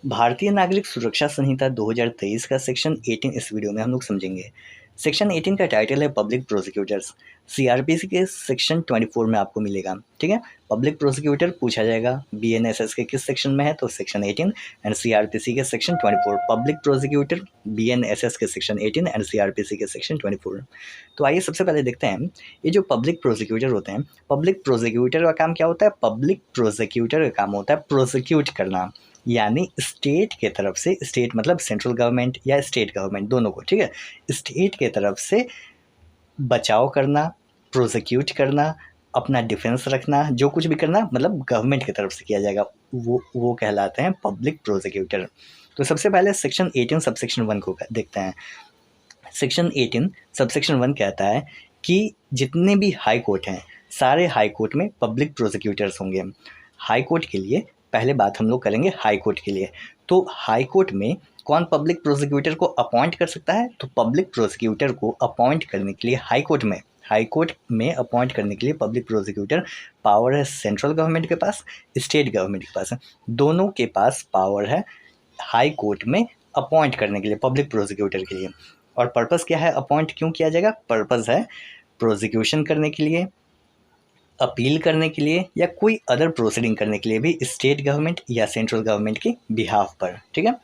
भारतीय नागरिक सुरक्षा संहिता 2023 का सेक्शन 18 इस वीडियो में हम लोग समझेंगे। सेक्शन 18 का टाइटल है पब्लिक प्रोसिक्यूटर्स। सीआरपीसी के सेक्शन 24 में आपको मिलेगा। ठीक है, पब्लिक प्रोसिक्यूटर पूछा जाएगा बीएनएसएस के किस सेक्शन में है, तो सेक्शन 18 एंड सीआरपीसी के सेक्शन 24। पब्लिक प्रोसिक्यूटर बीएनएसएस के सेक्शन 18 एंड सीआरपीसी के सेक्शन 24। तो आइए सबसे पहले देखते हैं ये जो पब्लिक प्रोसिक्यूटर होते हैं, पब्लिक प्रोसिक्यूटर का काम क्या होता है। पब्लिक प्रोसिक्यूटर का काम होता है प्रोसिक्यूट करना, यानी स्टेट के तरफ से, स्टेट मतलब सेंट्रल गवर्नमेंट या स्टेट गवर्नमेंट दोनों को, ठीक है, स्टेट के तरफ से बचाव करना, प्रोसिक्यूट करना, अपना डिफेंस रखना, जो कुछ भी करना मतलब गवर्नमेंट की तरफ से किया जाएगा, वो कहलाते हैं पब्लिक प्रोसिक्यूटर। तो सबसे पहले सेक्शन 18 सबसेक्शन 1 को देखते हैं। सेक्शन 18 सबसेक्शन 1 कहता है कि जितने भी हाई कोर्ट हैं, सारे हाई कोर्ट में पब्लिक प्रोसिक्यूटर्स होंगे। हाई कोर्ट के लिए पहले बात हम लोग करेंगे हाई कोर्ट के लिए। तो हाई कोर्ट में कौन पब्लिक प्रोसिक्यूटर को अपॉइंट कर सकता है, तो पब्लिक प्रोसिक्यूटर को अपॉइंट करने के लिए हाई कोर्ट में अपॉइंट करने के लिए पब्लिक प्रोसिक्यूटर पावर है सेंट्रल गवर्नमेंट के पास, स्टेट गवर्नमेंट के पास, दोनों के पास पावर है हाई कोर्ट में अपॉइंट करने के लिए पब्लिक प्रोसिक्यूटर के लिए। और पर्पस क्या है, अपॉइंट क्यों किया जाएगा, पर्पस है प्रोसिक्यूशन करने के लिए, अपील करने के लिए, या कोई अदर प्रोसीडिंग करने के लिए भी स्टेट गवर्नमेंट या सेंट्रल गवर्नमेंट के बिहाफ पर। ठीक है,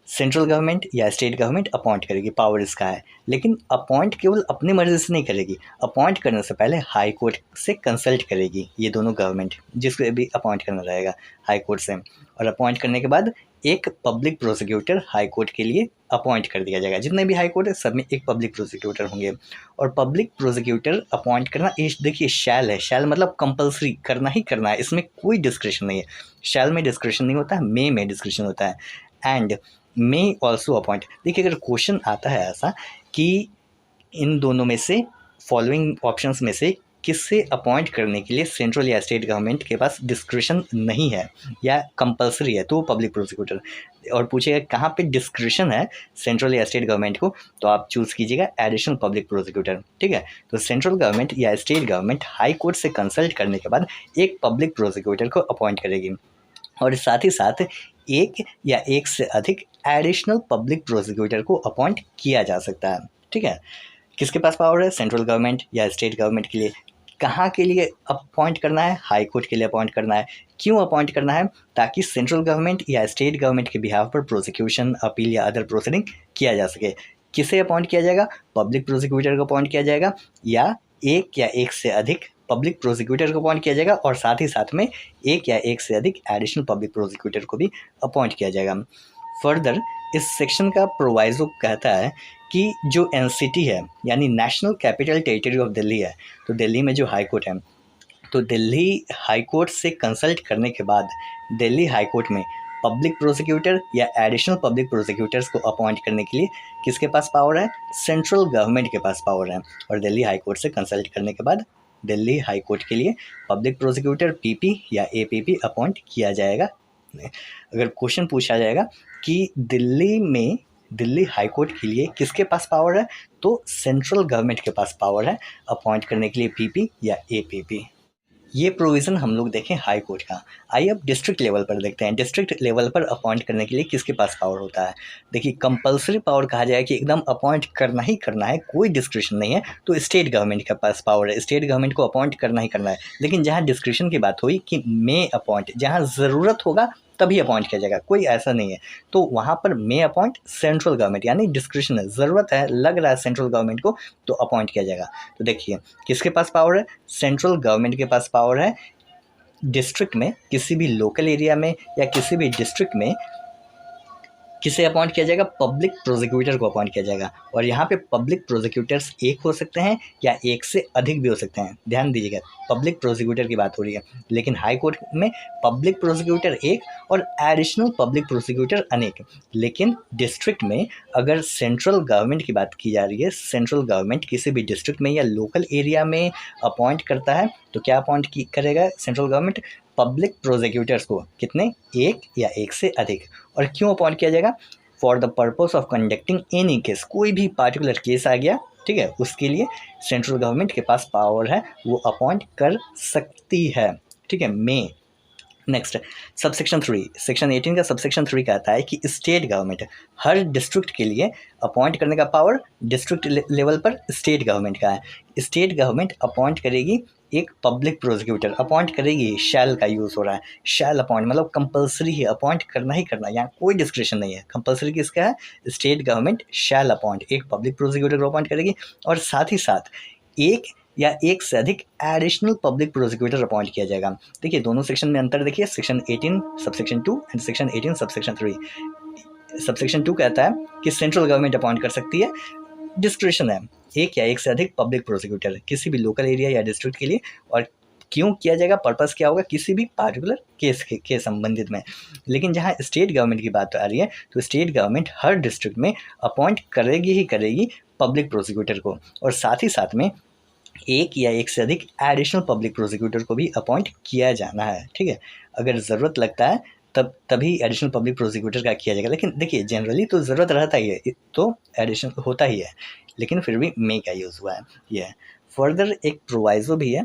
सेंट्रल गवर्नमेंट या स्टेट गवर्नमेंट अपॉइंट करेगी, पावर इसका है। लेकिन अपॉइंट केवल अपनी मर्जी से नहीं करेगी, अपॉइंट करने से पहले हाई कोर्ट से कंसल्ट करेगी ये दोनों गवर्नमेंट, जिसको भी अपॉइंट करना रहेगा हाई कोर्ट से। और अपॉइंट करने के बाद एक पब्लिक प्रोसिक्यूटर हाई कोर्ट के लिए अपॉइंट कर दिया जाएगा। जितने भी हाई कोर्ट है सब में एक पब्लिक प्रोसिक्यूटर होंगे। और पब्लिक प्रोसिक्यूटर अपॉइंट करना, देखिए शैल है, शैल मतलब कंपलसरी करना ही करना है, इसमें कोई डिस्क्रिशन नहीं है। शैल में डिस्क्रिशन नहीं होता है, मे में डिस्क्रिशन होता है। एंड मे ऑल्सो अपॉइंट, देखिए अगर क्वेश्चन आता है ऐसा कि इन दोनों में से, फॉलोइंग ऑप्शंस में से किससे अपॉइंट करने के लिए सेंट्रल या स्टेट गवर्नमेंट के पास डिस्क्रिशन नहीं है या कंपलसरी है, तो पब्लिक प्रोसिक्यूटर। और पूछेगा कहाँ पे डिस्क्रिशन है सेंट्रल या स्टेट गवर्नमेंट को, तो आप चूज़ कीजिएगा एडिशनल पब्लिक प्रोसिक्यूटर। ठीक है, तो सेंट्रल गवर्नमेंट या स्टेट गवर्नमेंट हाई कोर्ट से कंसल्ट करने के बाद एक पब्लिक प्रोसिक्यूटर को अपॉइंट करेगी। और साथ ही साथ एक या एक से अधिक एडिशनल पब्लिक प्रोसिक्यूटर को अपॉइंट किया जा सकता है। ठीक है, किसके पास पावर है, सेंट्रल गवर्नमेंट या स्टेट गवर्नमेंट के लिए। कहाँ के लिए अपॉइंट करना है, हाई कोर्ट के लिए अपॉइंट करना है। क्यों अपॉइंट करना है, ताकि सेंट्रल गवर्नमेंट या स्टेट गवर्नमेंट के बिहाफ पर प्रोसिक्यूशन, अपील या अदर प्रोसीडिंग किया जा सके। किसे अपॉइंट किया जाएगा, पब्लिक प्रोसिक्यूटर को अपॉइंट किया जाएगा, या एक से अधिक पब्लिक प्रोसिक्यूटर को अपॉइंट किया जाएगा, और साथ ही साथ में एक या एक से अधिक एडिशनल पब्लिक प्रोसिक्यूटर को भी अपॉइंट किया जाएगा। फर्दर इस सेक्शन का प्रोवाइजो कहता है कि जो एनसीटी है, यानी national capital territory of Delhi है, तो दिल्ली में जो हाई कोर्ट है, तो दिल्ली हाई कोर्ट से कंसल्ट करने के बाद दिल्ली हाई कोर्ट में पब्लिक प्रोसिक्यूटर या एडिशनल पब्लिक प्रोसिक्यूटर्स को अपॉइंट करने के लिए किसके पास पावर है, सेंट्रल गवर्नमेंट के पास पावर है। और दिल्ली हाई कोर्ट से कंसल्ट करने के बाद दिल्ली हाई कोर्ट के लिए पब्लिक प्रोसिक्यूटर पीपी या एपीपी अपॉइंट किया जाएगा। अगर क्वेश्चन पूछा जाएगा कि दिल्ली हाई कोर्ट के लिए किसके पास पावर है, तो सेंट्रल गवर्नमेंट के पास पावर है अपॉइंट करने के लिए पीपी या एपीपी। ये प्रोविज़न हम लोग देखें हाई कोर्ट का। आइए अब डिस्ट्रिक्ट लेवल पर देखते हैं, डिस्ट्रिक्ट लेवल पर अपॉइंट करने के लिए किसके पास पावर होता है। देखिए कंपलसरी पावर कहा जाए कि एकदम अपॉइंट करना ही करना है, कोई डिस्क्रिशन नहीं है, तो स्टेट गवर्नमेंट के पास पावर है, स्टेट गवर्नमेंट को अपॉइंट करना ही करना है। लेकिन जहाँ डिस्क्रिशन की बात हुई कि मे अपॉइंट, जहाँ ज़रूरत होगा तभी अपॉइंट किया जाएगा, कोई ऐसा नहीं है, तो वहाँ पर मे अपॉइंट सेंट्रल गवर्नमेंट, यानी डिस्क्रिशन है, ज़रूरत है, लग रहा है सेंट्रल गवर्नमेंट को, तो अपॉइंट किया जाएगा। तो देखिए किसके पास पावर है, सेंट्रल गवर्नमेंट के पास पावर है डिस्ट्रिक्ट में, किसी भी लोकल एरिया में या किसी भी डिस्ट्रिक्ट में किसे अपॉइंट किया जाएगा, पब्लिक प्रोसिक्यूटर को अपॉइंट किया जाएगा। और यहाँ पे पब्लिक प्रोसिक्यूटर्स एक हो सकते हैं या एक से अधिक भी हो सकते हैं, ध्यान दीजिएगा, पब्लिक प्रोसिक्यूटर की बात हो रही है। लेकिन हाई कोर्ट में पब्लिक प्रोसिक्यूटर एक और एडिशनल पब्लिक प्रोसिक्यूटर अनेक। लेकिन डिस्ट्रिक्ट में अगर सेंट्रल गवर्नमेंट की बात की जा रही है, सेंट्रल गवर्नमेंट किसी भी डिस्ट्रिक्ट में या लोकल एरिया में अपॉइंट करता है, तो क्या अपॉइंट करेगा सेंट्रल गवर्नमेंट, पब्लिक प्रोसिक्यूटर्स को, कितने, एक या एक से अधिक। और क्यों अपॉइंट किया जाएगा, for the purpose of conducting any case, कोई भी पार्टिकुलर केस आ गया, ठीक है, उसके लिए सेंट्रल गवर्नमेंट के पास पावर है, वो अपॉइंट कर सकती है। ठीक है, मे नेक्स्ट सबसेक्शन 3, सेक्शन 18 का सबसेक्शन 3 कहता है कि स्टेट गवर्नमेंट हर डिस्ट्रिक्ट के लिए अपॉइंट करने का पावर डिस्ट्रिक्ट लेवल पर स्टेट गवर्नमेंट का है। स्टेट गवर्नमेंट अपॉइंट करेगी एक पब्लिक प्रोसिक्यूटर, अपॉइंट करेगी, शैल का यूज़ हो रहा है, शैल अपॉइंट मतलब कंपलसरी है, अपॉइंट करना ही करना, यहाँ कोई डिस्क्रिप्शन नहीं है, कंपलसरी किसका है, स्टेट गवर्नमेंट शैल अपॉइंट एक पब्लिक प्रोसिक्यूटर को अपॉइंट करेगी और साथ ही साथ एक या एक से अधिक एडिशनल पब्लिक प्रोसिक्यूटर अपॉइंट किया जाएगा। देखिए दोनों सेक्शन में अंतर देखिए, section 18 subsection 2 and section 18 subsection 3। Subsection 2 कहता है कि सेंट्रल गवर्नमेंट अपॉइंट कर सकती है, डिस्क्रिप्शन है, एक या एक से अधिक पब्लिक प्रोसिक्यूटर किसी भी लोकल एरिया या डिस्ट्रिक्ट के लिए, और क्यों किया जाएगा, पर्पस क्या होगा, किसी भी पार्टिकुलर केस के संबंधित में। लेकिन जहाँ स्टेट गवर्नमेंट की बात आ रही है तो स्टेट गवर्नमेंट हर डिस्ट्रिक्ट में अपॉइंट करेगी ही करेगी पब्लिक प्रोसिक्यूटर को, और साथ ही साथ में एक या एक से अधिक एडिशनल पब्लिक प्रोसिक्यूटर को भी अपॉइंट किया जाना है। ठीक है, अगर ज़रूरत लगता है तभी एडिशनल पब्लिक प्रोसिक्यूटर का किया जाएगा। लेकिन देखिए जनरली तो ज़रूरत रहता ही है, तो एडिशनल होता ही है, लेकिन फिर भी मे का यूज़ हुआ है। ये फर्दर एक प्रोवाइज़ो भी है।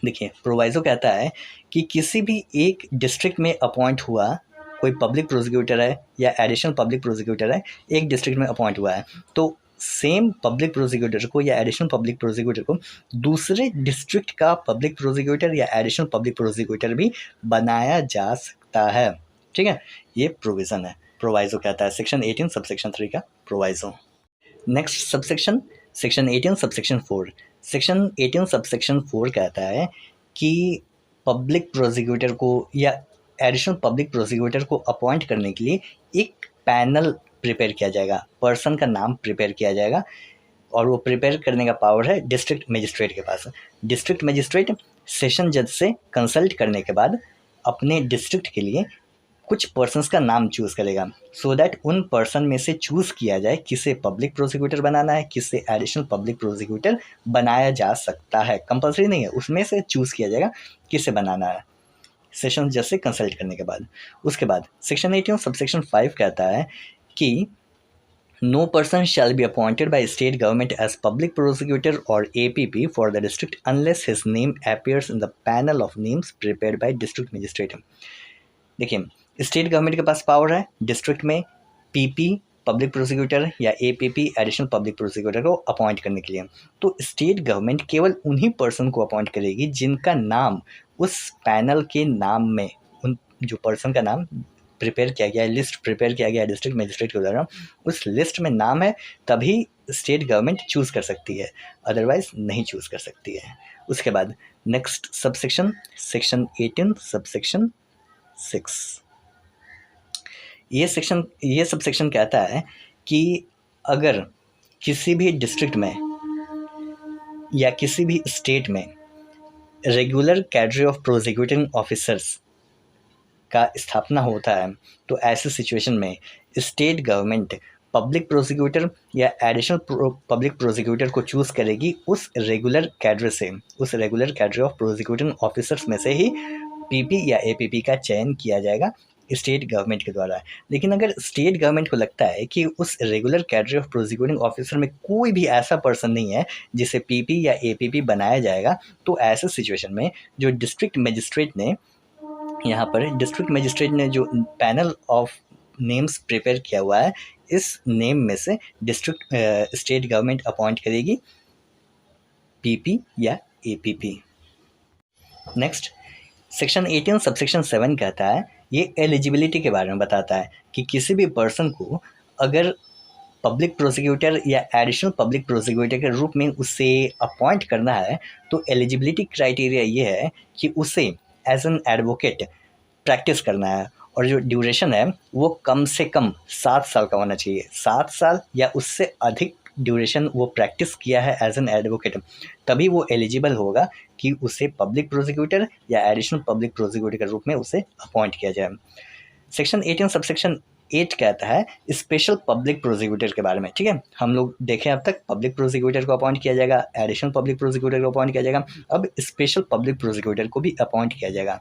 देखिए प्रोवाइज़ो कहता है कि किसी भी एक डिस्ट्रिक्ट में अपॉइंट हुआ कोई पब्लिक प्रोसिक्यूटर है या एडिशनल पब्लिक प्रोसिक्यूटर है, एक डिस्ट्रिक्ट में अपॉइंट हुआ है, तो सेम पब्लिक प्रोसिक्यूटर को या एडिशनल पब्लिक प्रोसिक्यूटर को दूसरे डिस्ट्रिक्ट का पब्लिक प्रोसिक्यूटर या एडिशनल पब्लिक प्रोसिक्यूटर भी बनाया जा सकता है। ठीक है, ये प्रोविज़न है, प्रोवाइज़ो कहता है, सेक्शन 18 सबसेक्शन 3 का proviso. Next subsection, section 18 subsection 4। Section 18 subsection 4 कहता है कि पब्लिक प्रोसिक्यूटर को या एडिशनल पब्लिक प्रोसिक्यूटर को अपॉइंट करने के लिए एक पैनल प्रिपेयर किया जाएगा, पर्सन का नाम प्रिपेयर किया जाएगा, और वो प्रिपेयर करने का पावर है डिस्ट्रिक्ट मजिस्ट्रेट के पास। डिस्ट्रिक्ट मजिस्ट्रेट सेशन जज से कंसल्ट करने के बाद अपने डिस्ट्रिक्ट के लिए कुछ पर्सन्स का नाम चूज़ करेगा, सो दैट उन पर्सन में से चूज़ किया जाए किसे पब्लिक प्रोसिक्यूटर बनाना है, किसे एडिशनल पब्लिक प्रोसिक्यूटर बनाया जा सकता है, कंपलसरी नहीं है, उसमें से चूज़ किया जाएगा किसे बनाना है सेशन जज से कंसल्ट करने के बाद। उसके बाद सेक्शन 18 सबसेक्शन 5 कहता है कि no person shall be appointed by state government as public prosecutor or APP for the district unless his name appears in the panel of names prepared by district magistrate। देखिए state government के पास power है district में PP public prosecutor या APP additional public prosecutor को appoint करने के लिए, तो स्टेट गवर्नमेंट केवल उन्हीं पर्सन को अपॉइंट करेगी जिनका नाम उस पैनल के नाम में, उन जो पर्सन का नाम प्रिपेयर किया गया है, लिस्ट प्रिपेयर किया गया है डिस्ट्रिक्ट मजिस्ट्रेट के द्वारा, उस लिस्ट में नाम है, तभी स्टेट गवर्नमेंट चूज़ कर सकती है, अदरवाइज नहीं चूज़ कर सकती है। उसके बाद नेक्स्ट सबसेक्शन, सेक्शन 18 सबसेक्शन 6। ये सबसेक्शन कहता है कि अगर किसी भी डिस्ट्रिक्ट में या किसी भी स्टेट में regular cadre of prosecuting officers का स्थापना होता है, तो ऐसे सिचुएशन में स्टेट गवर्नमेंट पब्लिक प्रोसिक्यूटर या एडिशनल पब्लिक प्रोसिक्यूटर को चूज़ करेगी उस रेगुलर कैडरे से, उस regular cadre of prosecuting officers में से ही पीपी या एपीपी का चयन किया जाएगा स्टेट गवर्नमेंट के द्वारा। लेकिन अगर स्टेट गवर्नमेंट को लगता है कि उस regular cadre of prosecuting officer में कोई भी ऐसा पर्सन नहीं है जिसे पीपी या एपीपी बनाया जाएगा, तो ऐसे सिचुएशन में जो डिस्ट्रिक्ट मजिस्ट्रेट ने यहाँ पर डिस्ट्रिक्ट मजिस्ट्रेट ने जो पैनल ऑफ नेम्स प्रिपेयर किया हुआ है, इस नेम में से डिस्ट्रिक्ट स्टेट गवर्नमेंट अपॉइंट करेगी पीपी या एपीपी। नेक्स्ट सेक्शन 18 सबसेक्शन 7 कहता है, ये एलिजिबिलिटी के बारे में बताता है कि किसी भी पर्सन को अगर पब्लिक प्रोसिक्यूटर या एडिशनल पब्लिक प्रोसिक्यूटर के रूप में उसे अपॉइंट करना है, तो एलिजिबिलिटी क्राइटेरिया ये है कि उसे एज एन एडवोकेट प्रैक्टिस करना है, और जो ड्यूरेशन है वो कम से कम 7 साल का होना चाहिए, 7 साल या उससे अधिक ड्यूरेशन वो प्रैक्टिस किया है एज एन एडवोकेट, तभी वो एलिजिबल होगा कि उसे पब्लिक प्रोसिक्यूटर या एडिशनल पब्लिक प्रोसिक्यूटर के रूप में उसे अपॉइंट किया जाए। सेक्शन 18 सबसेक्शन 8 कहता है स्पेशल पब्लिक प्रोसिक्यूटर के बारे में। ठीक है, हम लोग देखें अब तक पब्लिक प्रोसिक्यूटर को अपॉइंट किया जाएगा, एडिशनल पब्लिक प्रोसिक्यूटर को अपॉइंट किया जाएगा, अब स्पेशल पब्लिक प्रोसिक्यूटर को भी अपॉइंट किया जाएगा।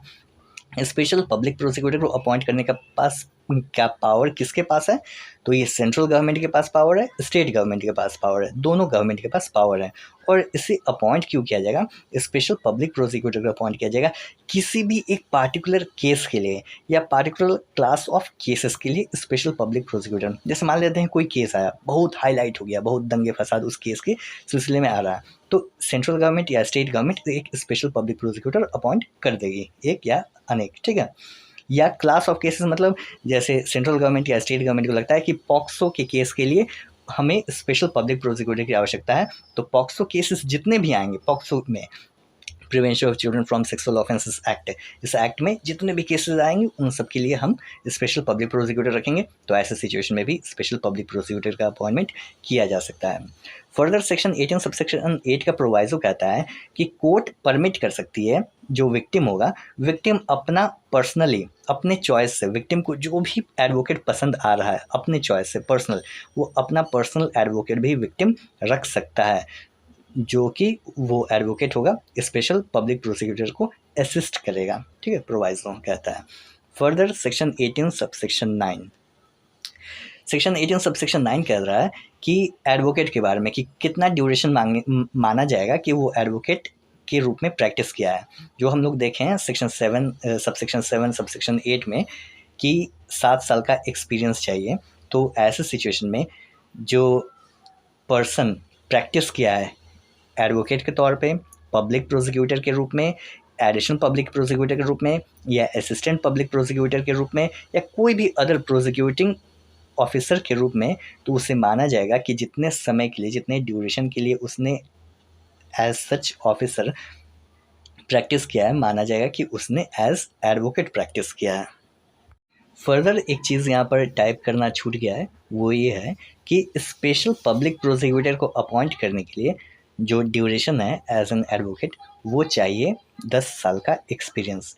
स्पेशल पब्लिक प्रोसिक्यूटर को अपॉइंट करने का पास क्या पावर किसके पास है? तो ये सेंट्रल गवर्नमेंट के पास पावर है, स्टेट गवर्नमेंट के पास पावर है, दोनों गवर्नमेंट के पास पावर है। और इसे अपॉइंट क्यों किया जाएगा? स्पेशल पब्लिक प्रोसिक्यूटर को अपॉइंट किया जाएगा किसी भी एक पार्टिकुलर केस के लिए या पार्टिकुलर क्लास ऑफ केसेस के लिए। स्पेशल पब्लिक प्रोसिक्यूटर, जैसे मान लेते हैं कोई केस आया, बहुत हाईलाइट हो गया, बहुत दंगे फसाद उस केस के सिलसिले में आ रहा है, तो सेंट्रल गवर्नमेंट या स्टेट गवर्नमेंट एक स्पेशल पब्लिक प्रोसिक्यूटर अपॉइंट कर देगी, एक या अनेक, ठीक है। या क्लास ऑफ केसेस, मतलब जैसे सेंट्रल गवर्नमेंट या स्टेट गवर्नमेंट को लगता है कि पॉक्सो के केस के लिए हमें स्पेशल पब्लिक प्रोसिक्यूटर की आवश्यकता है, तो पॉक्सो केसेस जितने भी आएंगे, पॉक्सो में prevention of children from sexual offences act, इस एक्ट में जितने भी केसेस आएंगे उन सब के लिए हम स्पेशल पब्लिक प्रोसिक्यूटर रखेंगे। तो ऐसे सिचुएशन में भी स्पेशल पब्लिक प्रोसिक्यूटर का अपॉइंटमेंट किया जा सकता है। फर्दर सेक्शन 18 सबसेक्शन 8 का प्रोवाइजो कहता है कि कोर्ट परमिट कर सकती है, जो विक्टिम होगा, विक्टिम अपना पर्सनली अपने चॉइस से, विक्टिम को जो भी एडवोकेट पसंद आ रहा है अपने चॉइस से पर्सनल, वो अपना पर्सनल एडवोकेट भी विक्टिम रख सकता है, जो कि वो एडवोकेट होगा स्पेशल पब्लिक प्रोसिक्यूटर को असिस्ट करेगा, ठीक है, प्रोवाइजो कहता है। Further section 18 subsection 9, section 18 subsection 9 कह रहा है कि एडवोकेट के बारे में कि कितना ड्यूरेशन माना जाएगा कि वो एडवोकेट के रूप में प्रैक्टिस किया है। जो हम लोग देखे हैं सेक्शन 7 सबसेक्शन 7 सबसेक्शन 8 में कि 7 साल का एक्सपीरियंस चाहिए। तो ऐसे सिचुएशन में जो पर्सन प्रैक्टिस किया है एडवोकेट के तौर पे, पब्लिक प्रोसिक्यूटर के रूप में, एडिशनल पब्लिक प्रोसिक्यूटर के रूप में, या असिस्टेंट पब्लिक प्रोसिक्यूटर के रूप में, या कोई भी अदर प्रोसिक्यूटिंग ऑफिसर के रूप में, तो उसे माना जाएगा कि जितने समय के लिए, जितने ड्यूरेशन के लिए उसने एज सच ऑफिसर प्रैक्टिस किया है, माना जाएगा कि उसने एज एडवोकेट प्रैक्टिस किया है। फर्दर एक चीज़ यहाँ पर टाइप करना छूट गया है, वो ये है कि स्पेशल पब्लिक प्रोसिक्यूटर को अपॉइंट करने के लिए जो ड्यूरेशन है एज एन एडवोकेट, वो चाहिए 10 साल का एक्सपीरियंस।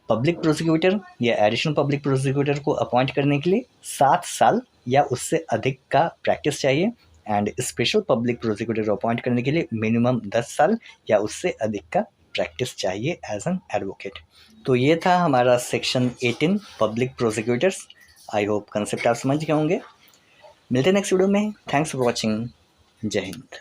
पब्लिक प्रोसिक्यूटर या एडिशनल पब्लिक प्रोसिक्यूटर को अपॉइंट करने के लिए 7 साल या उससे अधिक का प्रैक्टिस चाहिए, एंड स्पेशल पब्लिक प्रोसिक्यूटर को अपॉइंट करने के लिए मिनिमम 10 साल या उससे अधिक का प्रैक्टिस चाहिए एज एन एडवोकेट। तो ये था हमारा section 18 public prosecutors. I hope concept आप समझ गए होंगे। मिलते हैं नेक्स्ट वीडियो में। Thanks for watching. जय हिंद।